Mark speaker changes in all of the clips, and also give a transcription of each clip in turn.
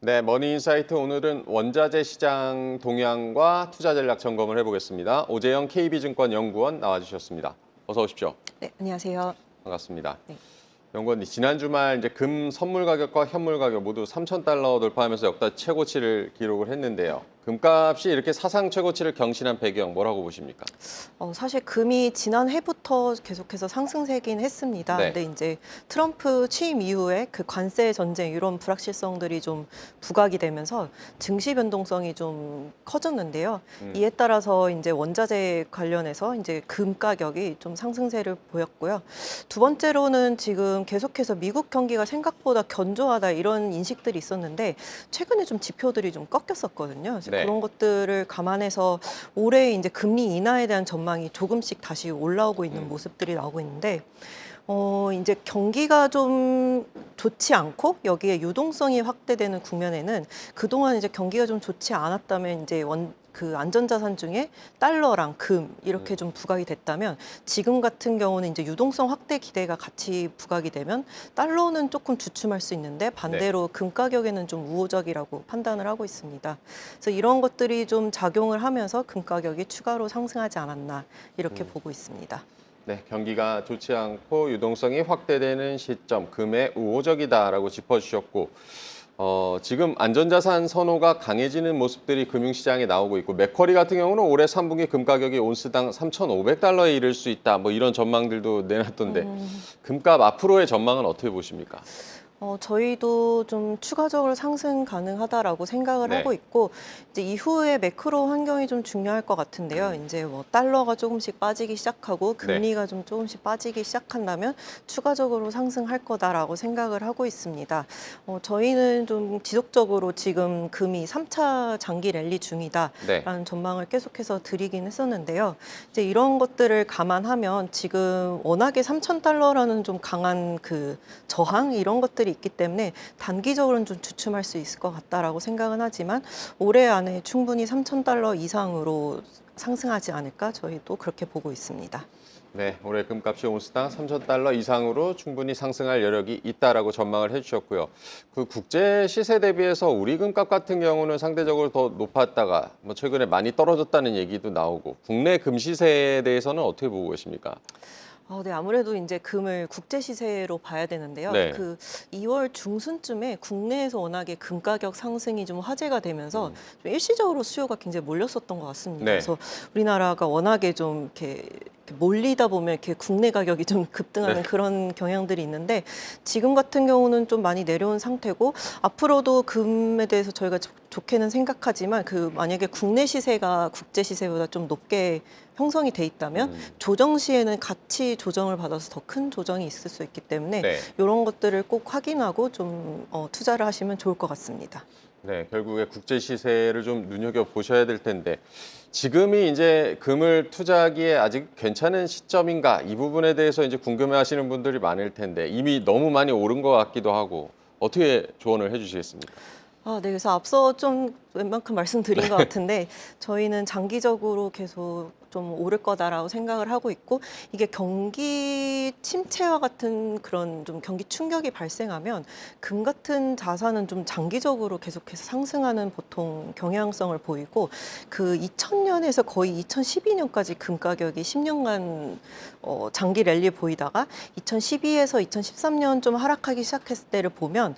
Speaker 1: 네, 머니인사이트 오늘은 원자재 시장 동향과 투자 전략 점검을 해보겠습니다. 오재영 KB증권 연구원 나와주셨습니다. 어서 오십시오.
Speaker 2: 네, 안녕하세요.
Speaker 1: 반갑습니다.
Speaker 2: 네.
Speaker 1: 연구원님, 지난 주말 이제 금 선물 가격과 현물 가격 모두 3,000달러 돌파하면서 역대 최고치를 기록을 했는데요. 금값이 이렇게 사상 최고치를 경신한 배경 뭐라고 보십니까?
Speaker 2: 사실 금이 지난해부터 계속해서 상승세긴 했습니다.
Speaker 1: 네.
Speaker 2: 근데 이제 트럼프 취임 이후에 그 관세 전쟁 이런 불확실성들이 좀 부각이 되면서 증시 변동성이 좀 커졌는데요. 이에 따라서 이제 원자재 관련해서 이제 금 가격이 좀 상승세를 보였고요. 두 번째로는 지금 계속해서 미국 경기가 생각보다 견조하다 이런 인식들이 있었는데 최근에 좀 지표들이 좀 꺾였었거든요. 그래서
Speaker 1: 네.
Speaker 2: 그런 것들을 감안해서 올해 이제 금리 인하에 대한 전망이 조금씩 다시 올라오고 있는 모습들이 나오고 있는데 이제 경기가 좀 좋지 않고 여기에 유동성이 확대되는 국면에는 그동안 이제 경기가 좀 좋지 않았다면 이제 그 안전자산 중에 달러랑 금 이렇게 좀 부각이 됐다면 지금 같은 경우는 이제 유동성 확대 기대가 같이 부각이 되면 달러는 조금 주춤할 수 있는데 반대로 금 가격에는 좀 우호적이라고 판단을 하고 있습니다. 그래서 이런 것들이 좀 작용을 하면서 금 가격이 추가로 상승하지 않았나 이렇게 보고 있습니다.
Speaker 1: 네, 경기가 좋지 않고 유동성이 확대되는 시점, 금의 우호적이다라고 짚어주셨고, 지금 안전자산 선호가 강해지는 모습들이 금융시장에 나오고 있고, 맥쿼리 같은 경우는 올해 3분기 금 가격이 온스당 3,500달러에 이를 수 있다, 뭐 이런 전망들도 내놨던데, 금값 앞으로의 전망은 어떻게 보십니까?
Speaker 2: 저희도 좀 추가적으로 상승 가능하다라고 생각을
Speaker 1: 네.
Speaker 2: 하고 있고, 이제 이후에 매크로 환경이 좀 중요할 것 같은데요. 이제 뭐 달러가 조금씩 빠지기 시작하고 금리가 좀 조금씩 빠지기 시작한다면 추가적으로 상승할 거다라고 생각을 하고 있습니다. 저희는 좀 지속적으로 지금 금이 3차 장기 랠리 중이다라는
Speaker 1: 네.
Speaker 2: 전망을 계속해서 드리긴 했었는데요. 이제 이런 것들을 감안하면 지금 워낙에 3,000달러라는 좀 강한 그 저항 이런 것들이 있기 때문에 단기적으로는 좀 주춤할 수 있을 것 같다라고 생각은 하지만 올해 안에 충분히 3,000달러 이상으로 상승하지 않을까 저희도 그렇게 보고 있습니다.
Speaker 1: 네, 올해 금값이 온스당 3,000달러 이상으로 충분히 상승할 여력이 있다라고 전망을 해주셨고요. 그 국제 시세 대비해서 우리 금값 같은 경우는 상대적으로 더 높았다가 뭐 최근에 많이 떨어졌다는 얘기도 나오고 국내 금 시세에 대해서는 어떻게 보고 계십니까?
Speaker 2: 네, 아무래도 이제 금을 국제 시세로 봐야 되는데요.
Speaker 1: 네.
Speaker 2: 그 2월 중순쯤에 국내에서 워낙에 금 가격 상승이 좀 화제가 되면서 좀 일시적으로 수요가 굉장히 몰렸었던 것 같습니다.
Speaker 1: 네.
Speaker 2: 그래서 우리나라가 워낙에 좀 이렇게 몰리다 보면 이렇게 국내 가격이 좀 급등하는
Speaker 1: 네.
Speaker 2: 그런 경향들이 있는데 지금 같은 경우는 좀 많이 내려온 상태고 앞으로도 금에 대해서 저희가 좋게는 생각하지만 그 만약에 국내 시세가 국제 시세보다 좀 높게 형성이 돼 있다면 조정 시에는 같이 조정을 받아서 더 큰 조정이 있을 수 있기 때문에
Speaker 1: 네.
Speaker 2: 이런 것들을 꼭 확인하고 좀 투자를 하시면 좋을 것 같습니다.
Speaker 1: 네, 결국에 국제 시세를 좀 눈여겨 보셔야 될 텐데 지금이 이제 금을 투자하기에 아직 괜찮은 시점인가 이 부분에 대해서 이제 궁금해하시는 분들이 많을 텐데 이미 너무 많이 오른 것 같기도 하고 어떻게 조언을 해주시겠습니까?
Speaker 2: 네. 그래서 앞서 좀 웬만큼 말씀드린 것 같은데 저희는 장기적으로 계속 좀 오를 거다라고 생각을 하고 있고 이게 경기 침체와 같은 그런 좀 경기 충격이 발생하면 금 같은 자산은 좀 장기적으로 계속해서 상승하는 보통 경향성을 보이고 그 2000년에서 거의 2012년까지 금 가격이 10년간 장기 랠리 보이다가 2012에서 2013년 좀 하락하기 시작했을 때를 보면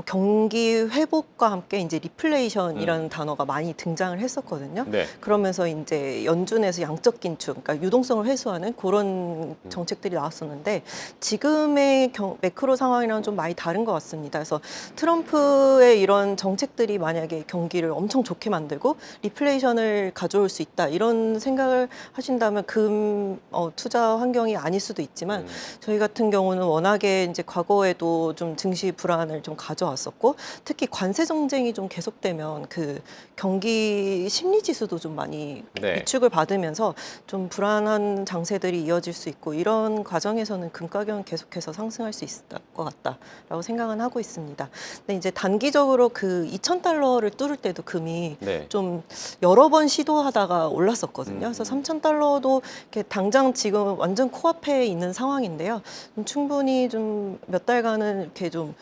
Speaker 2: 경기 회복과 함께 이제 리플레이션이라는 단어가 많이 등장을 했었거든요.
Speaker 1: 네.
Speaker 2: 그러면서 이제 연준에서 양적 긴축, 그러니까 유동성을 회수하는 그런 정책들이 나왔었는데 지금의 매크로 상황이랑 좀 많이 다른 것 같습니다. 그래서 트럼프의 이런 정책들이 만약에 경기를 엄청 좋게 만들고 리플레이션을 가져올 수 있다 이런 생각을 하신다면 금 투자 환경이 아닐 수도 있지만 저희 같은 경우는 워낙에 이제 과거에도 좀 증시 불안을 좀 가져왔었고 특히 관세 정쟁이 좀 계속되면 그 경기 심리 지수도 좀 많이
Speaker 1: 네.
Speaker 2: 위축을 받으면서 좀 불안한 장세들이 이어질 수 있고 이런 과정에서는 금 가격은 계속해서 상승할 수 있을 것 같다라고 생각은 하고 있습니다. 근데 이제 단기적으로 그 2,000달러를 뚫을 때도 금이
Speaker 1: 네.
Speaker 2: 좀 여러 번 시도하다가 올랐었거든요. 그래서 3,000달러도 이렇게 당장 지금 완전 코앞에 있는 상황인데요. 충분히 좀 몇 달간은 이렇게 좀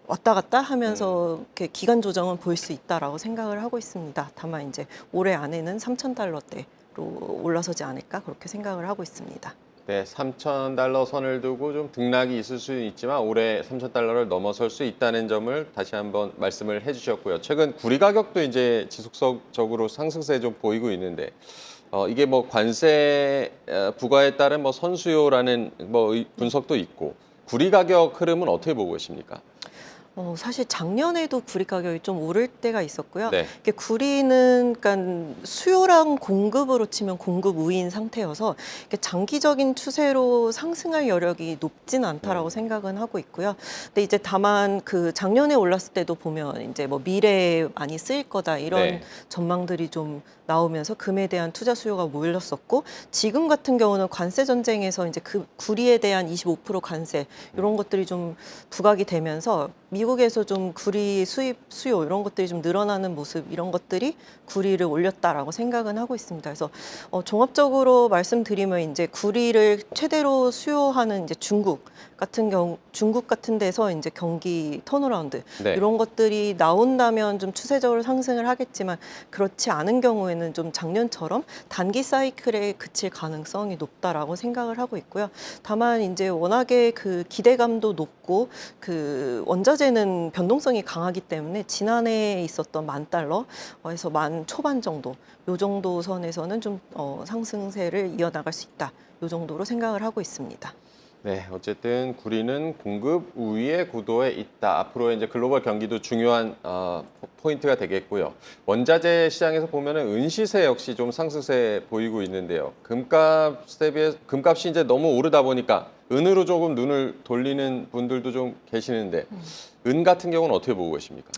Speaker 2: 왔다 갔다 하면서 이렇게 기간 조정은 보일 수 있다라고 생각을 하고 있습니다. 다만 이제 올해 안에는 3,000달러대로 올라서지 않을까 그렇게 생각을 하고 있습니다.
Speaker 1: 네, 3,000달러 선을 두고 좀 등락이 있을 수는 있지만 올해 3,000달러를 넘어설 수 있다는 점을 다시 한번 말씀을 해주셨고요. 최근 구리 가격도 이제 지속적으로 상승세 좀 보이고 있는데 이게 뭐 관세 부과에 따른 뭐 선수요라는 뭐 분석도 있고 구리 가격 흐름은 어떻게 보고 계십니까?
Speaker 2: 사실 작년에도 구리 가격이 좀 오를 때가 있었고요.
Speaker 1: 네.
Speaker 2: 이게 구리는 그러니까 수요랑 공급으로 치면 공급 우위인 상태여서 이게 장기적인 추세로 상승할 여력이 높진 않다라고 생각은 하고 있고요. 근데 이제 다만 그 작년에 올랐을 때도 보면 이제 뭐 미래에 많이 쓰일 거다 이런
Speaker 1: 네.
Speaker 2: 전망들이 좀 나오면서 금에 대한 투자 수요가 몰렸었고 지금 같은 경우는 관세 전쟁에서 이제 그 구리에 대한 25% 관세 이런 것들이 좀 부각이 되면서 미국에서 좀 구리 수입 수요 이런 것들이 좀 늘어나는 모습 이런 것들이 구리를 올렸다라고 생각은 하고 있습니다. 그래서 종합적으로 말씀드리면 이제 구리를 최대로 수요하는 이제 중국 같은 데서 이제 경기 턴어라운드
Speaker 1: 네.
Speaker 2: 이런 것들이 나온다면 좀 추세적으로 상승을 하겠지만 그렇지 않은 경우에는 좀 작년처럼 단기 사이클에 그칠 가능성이 높다라고 생각을 하고 있고요. 다만 이제 워낙에 그 기대감도 높고 그 원자재는 변동성이 강하기 때문에 지난해에 있었던 10,000달러에서 10,000 초반 정도 요 정도 선에서는 좀 상승세를 이어나갈 수 있다. 요 정도로 생각을 하고 있습니다.
Speaker 1: 네, 어쨌든 구리는 공급 우위의 구도에 있다. 앞으로 이제 글로벌 경기도 중요한 포인트가 되겠고요. 원자재 시장에서 보면은 은시세 역시 좀 상승세 보이고 있는데요. 금값이 이제 너무 오르다 보니까 은으로 조금 눈을 돌리는 분들도 좀 계시는데 은 같은 경우는 어떻게 보고 계십니까?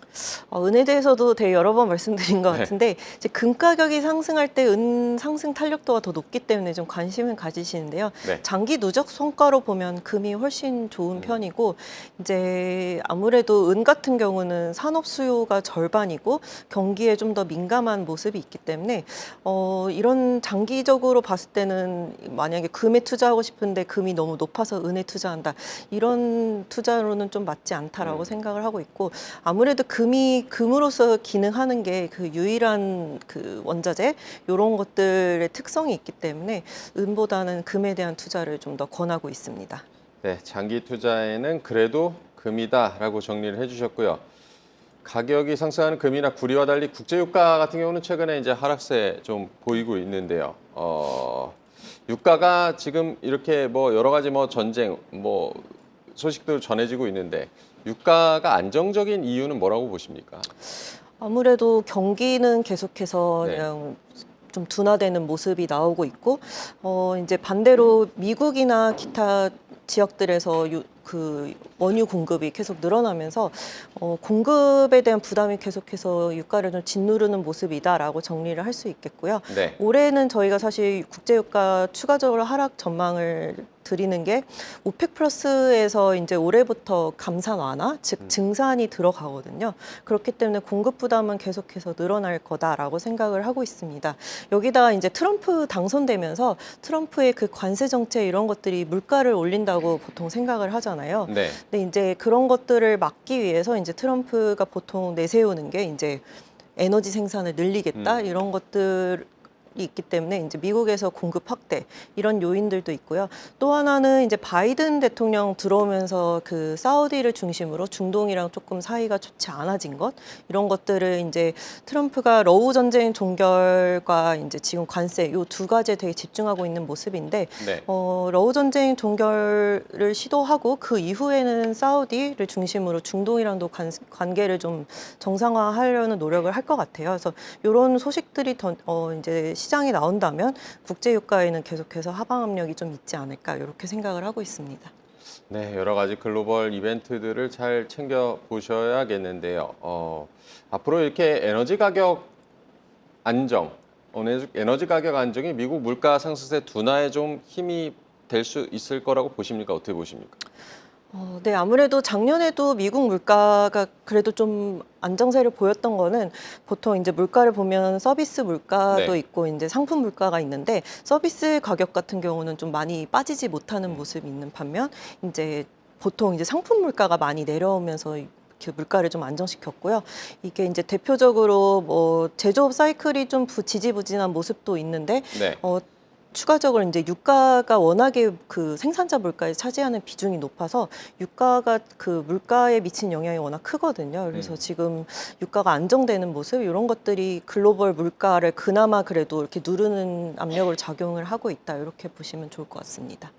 Speaker 2: 은에 대해서도 되게 여러 번 말씀드린 것
Speaker 1: 네.
Speaker 2: 같은데 이제 금 가격이 상승할 때 은 상승 탄력도가 더 높기 때문에 좀 관심을 가지시는데요.
Speaker 1: 네.
Speaker 2: 장기 누적 성과로 보면 금이 훨씬 좋은 편이고 이제 아무래도 은 같은 경우는 산업 수요가 절반이고 경기에 좀 더 민감한 모습이 있기 때문에 이런 장기적으로 봤을 때는 만약에 금에 투자하고 싶은데 금이 너무 높아서 은에 투자한다 이런 투자로는 좀 맞지 않다라고 생각을 하고 있고 아무래도 금이 금으로서 기능하는 게 그 유일한 그 원자재 이런 것들의 특성이 있기 때문에 은보다는 금에 대한 투자를 좀 더 권하고 있습니다.
Speaker 1: 네, 장기 투자에는 그래도 금이다라고 정리를 해주셨고요. 가격이 상승하는 금이나 구리와 달리 국제유가 같은 경우는 최근에 이제 하락세 좀 보이고 있는데요. 유가가 지금 이렇게 뭐 여러 가지 뭐 전쟁 뭐 소식도 전해지고 있는데 유가가 안정적인 이유는 뭐라고 보십니까?
Speaker 2: 아무래도 경기는 계속해서
Speaker 1: 네.
Speaker 2: 그냥 좀 둔화되는 모습이 나오고 있고 이제 반대로 미국이나 기타 지역들에서 그 원유 공급이 계속 늘어나면서 공급에 대한 부담이 계속해서 유가를 좀 짓누르는 모습이다라고 정리를 할 수 있겠고요.
Speaker 1: 네.
Speaker 2: 올해는 저희가 사실 국제유가 추가적으로 하락 전망을 드리는 게 오펙 플러스에서 이제 올해부터 감산 완화, 즉 증산이 들어가거든요. 그렇기 때문에 공급 부담은 계속해서 늘어날 거다라고 생각을 하고 있습니다. 여기다 이제 트럼프 당선되면서 트럼프의 그 관세 정책 이런 것들이 물가를 올린다고 보통 생각을 하잖아요.
Speaker 1: 네.
Speaker 2: 근데 이제 그런 것들을 막기 위해서 이제 트럼프가 보통 내세우는 게 이제 에너지 생산을 늘리겠다 이런 것들이 있기 때문에 이제 미국에서 공급 확대 이런 요인들도 있고요. 또 하나는 이제 바이든 대통령 들어오면서 그 사우디를 중심으로 중동이랑 조금 사이가 좋지 않아진 것 이런 것들을 이제 트럼프가 러우 전쟁 종결과 이제 지금 관세 요 두 가지에 되게 집중하고 있는 모습인데
Speaker 1: 네.
Speaker 2: 러우 전쟁 종결을 시도하고 그 이후에는 사우디를 중심으로 중동이랑도 관계를 좀 정상화하려는 노력을 할 것 같아요. 그래서 이런 소식들이 이제 시장에 나온다면 국제유가에는 계속해서 하방 압력이 좀 있지 않을까 이렇게 생각을 하고 있습니다.
Speaker 1: 네, 여러 가지 글로벌 이벤트들을 잘 챙겨 보셔야겠는데요. 앞으로 이렇게 에너지 가격 안정이 미국 물가 상승세 둔화에 좀 힘이 될 수 있을 거라고 보십니까? 어떻게 보십니까?
Speaker 2: 네, 아무래도 작년에도 미국 물가가 그래도 좀 안정세를 보였던 거는 보통 이제 물가를 보면 서비스 물가도
Speaker 1: 네.
Speaker 2: 있고 이제 상품 물가가 있는데 서비스 가격 같은 경우는 좀 많이 빠지지 못하는 모습이 있는 반면 이제 보통 이제 상품 물가가 많이 내려오면서 물가를 좀 안정시켰고요. 이게 이제 대표적으로 뭐 제조업 사이클이 좀 지지부진한 모습도 있는데
Speaker 1: 네.
Speaker 2: 추가적으로 이제 유가가 워낙에 그 생산자 물가에 차지하는 비중이 높아서 유가가 그 물가에 미친 영향이 워낙 크거든요. 그래서 지금 유가가 안정되는 모습 이런 것들이 글로벌 물가를 그나마 그래도 이렇게 누르는 압력을 작용을 하고 있다. 이렇게 보시면 좋을 것 같습니다.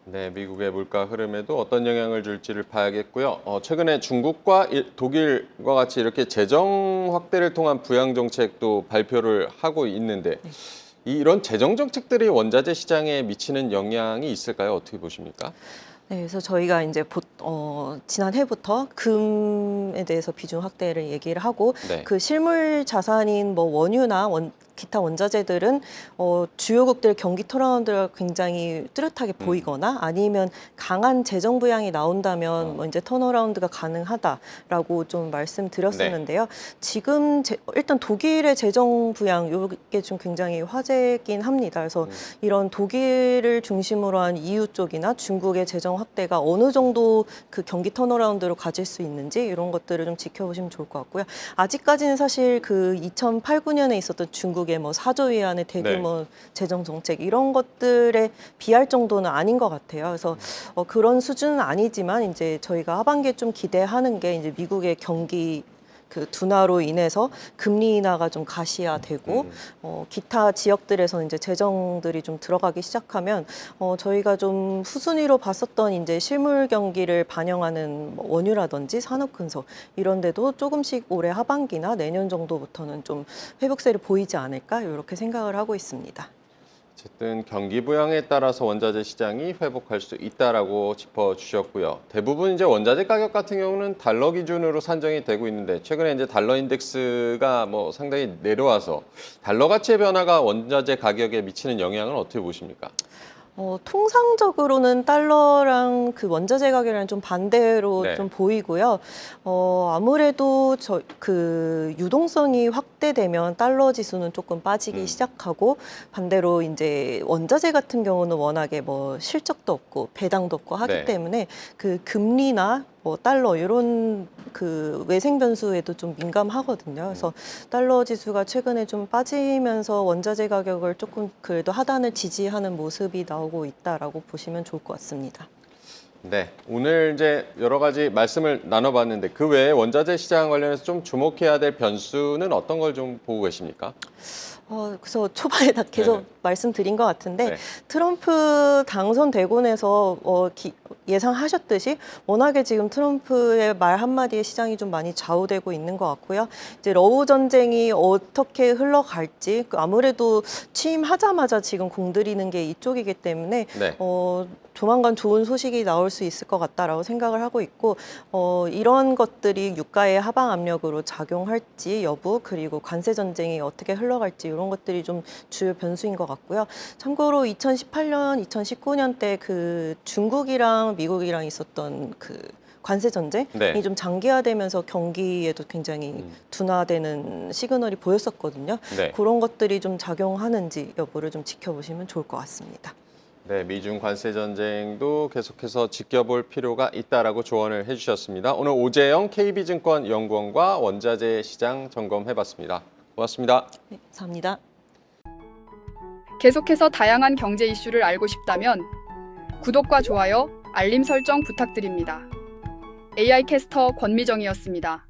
Speaker 1: 네, 미국의 물가 흐름에도 어떤 영향을 줄지를 봐야겠고요. 최근에 중국과 독일과 같이 이렇게 재정 확대를 통한 부양 정책도 발표를 하고 있는데 이런 재정 정책들이 원자재 시장에 미치는 영향이 있을까요? 어떻게 보십니까?
Speaker 2: 네, 그래서 저희가 이제 지난해부터 금에 대해서 비중 확대를 얘기를 하고
Speaker 1: 네.
Speaker 2: 그 실물 자산인 뭐 원유나 기타 원자재들은 주요국들 경기 턴어라운드가 굉장히 뚜렷하게 보이거나 아니면 강한 재정 부양이 나온다면 뭐 이제 턴어라운드가 가능하다라고 좀 말씀드렸었는데요. 지금 일단 독일의 재정 부양 이게 좀 굉장히 화제긴 합니다. 그래서 이런 독일을 중심으로 한 EU 쪽이나 중국의 재정 확대가 어느 정도 그 경기 턴어라운드로 가질 수 있는지 이런 것들을 좀 지켜보시면 좋을 것 같고요. 아직까지는 사실 그 2008, 9년에 있었던 중국의 뭐 4조 위안의 대규모 재정 정책 이런 것들에 비할 정도는 아닌 것 같아요. 그래서 그런 수준은 아니지만 이제 저희가 하반기에 좀 기대하는 게 이제 미국의 경기 그 둔화로 인해서 금리 인하가 좀 가시화되고 기타 지역들에서 이제 재정들이 좀 들어가기 시작하면 저희가 좀 후순위로 봤었던 이제 실물 경기를 반영하는 뭐 원유라든지 산업근서 이런 데도 조금씩 올해 하반기나 내년 정도부터는 좀 회복세를 보이지 않을까 이렇게 생각을 하고 있습니다.
Speaker 1: 어쨌든 경기 부양에 따라서 원자재 시장이 회복할 수 있다라고 짚어주셨고요. 대부분 이제 원자재 가격 같은 경우는 달러 기준으로 산정이 되고 있는데 최근에 이제 달러 인덱스가 뭐 상당히 내려와서 달러 가치의 변화가 원자재 가격에 미치는 영향은 어떻게 보십니까?
Speaker 2: 통상적으로는 달러랑 그 원자재 가격이랑 좀 반대로
Speaker 1: 네.
Speaker 2: 좀 보이고요. 아무래도 그 유동성이 확대되면 달러 지수는 조금 빠지기 시작하고 반대로 이제 원자재 같은 경우는 워낙에 뭐 실적도 없고 배당도 없고 하기
Speaker 1: 네.
Speaker 2: 때문에 그 금리나 뭐 달러 이런 그 외생 변수에도 좀 민감하거든요. 그래서 달러 지수가 최근에 좀 빠지면서 원자재 가격을 조금 그래도 하단을 지지하는 모습이 나오고 있다라고 보시면 좋을 것 같습니다.
Speaker 1: 네, 오늘 이제 여러 가지 말씀을 나눠봤는데 그 외에 원자재 시장 관련해서 좀 주목해야 될 변수는 어떤 걸 좀 보고 계십니까?
Speaker 2: 그래서 초반에 다 계속 말씀드린 것 같은데
Speaker 1: 네.
Speaker 2: 트럼프 당선되고 나서 예상하셨듯이 워낙에 지금 트럼프의 말 한마디에 시장이 좀 많이 좌우되고 있는 것 같고요. 이제 러우 전쟁이 어떻게 흘러갈지 아무래도 취임하자마자 지금 공들이는 게 이쪽이기 때문에
Speaker 1: 네.
Speaker 2: 조만간 좋은 소식이 나올 수 있을 것 같다라고 생각을 하고 있고 이런 것들이 유가의 하방 압력으로 작용할지 여부 그리고 관세 전쟁이 어떻게 흘러갈지 이런 것들이 좀 주요 변수인 것 같고요. 참고로 2018년, 2019년 때 그 중국이랑 미국이랑 있었던 그 관세 전쟁이
Speaker 1: 네.
Speaker 2: 좀 장기화되면서 경기에도 굉장히 둔화되는 시그널이 보였었거든요.
Speaker 1: 네.
Speaker 2: 그런 것들이 좀 작용하는지 여부를 좀 지켜보시면 좋을 것 같습니다.
Speaker 1: 네, 미중 관세 전쟁도 계속해서 지켜볼 필요가 있다라고 조언을 해주셨습니다. 오늘 오재영 KB증권 연구원과 원자재 시장 점검해봤습니다. 고맙습니다.
Speaker 2: 네, 감사합니다.
Speaker 3: 계속해서 다양한 경제 이슈를 알고 싶다면 구독과 좋아요, 알림 설정 부탁드립니다. AI 캐스터 권미정이었습니다.